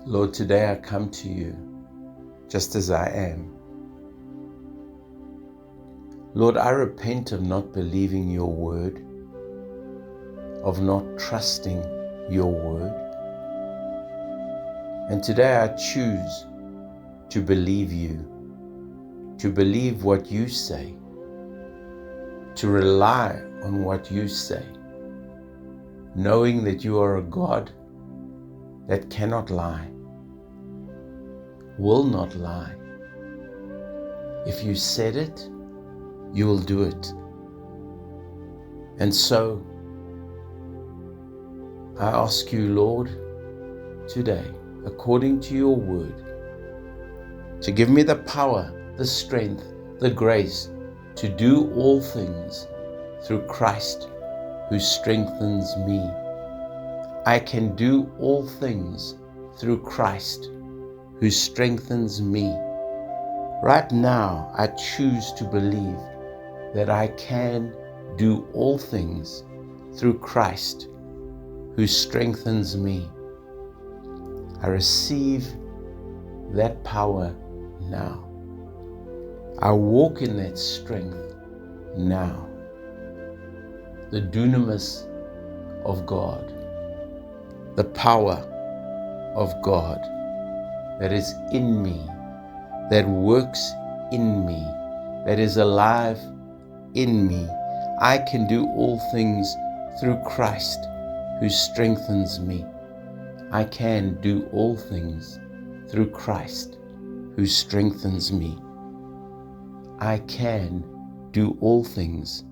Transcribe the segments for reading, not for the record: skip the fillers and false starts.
Lord, today I come to you just as I am. Lord, I repent of not believing your word, of not trusting your word. And today I choose to believe you, to believe what you say, to rely on what you say, knowing that you are a God that cannot lie, will not lie. If you said it, you will do it. And so, I ask you, Lord, today, according to your word, to give me the power, the strength, the grace to do all things through Christ who strengthens me. I can do all things through Christ who strengthens me. Right now, I choose to believe that I can do all things through Christ who strengthens me. I receive that power now. I walk in that strength now. The dunamis of God, the power of God that is in me, that works in me, that is alive in me. I can do all things through Christ who strengthens me. I can do all things through Christ who strengthens me. I can do all things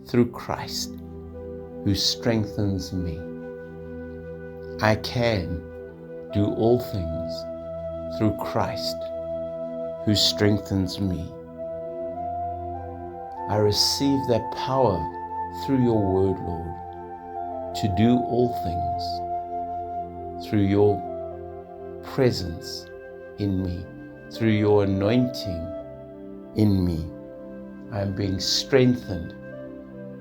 through Christ who strengthens me. I can do all things through Christ who strengthens me. I receive that power through your word, Lord, to do all things through your presence in me, through your anointing in me. I am being strengthened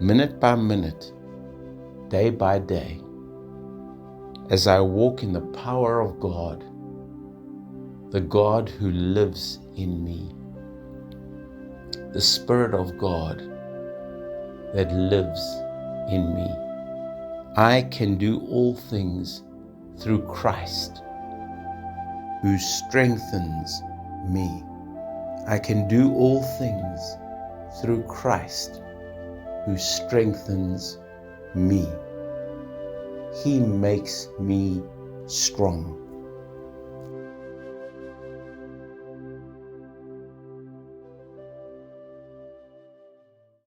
minute by minute, day by day, as I walk in the power of God, the God who lives in me, the Spirit of God that lives in me. I can do all things through Christ who strengthens me. I can do all things through Christ who strengthens me. He makes me strong.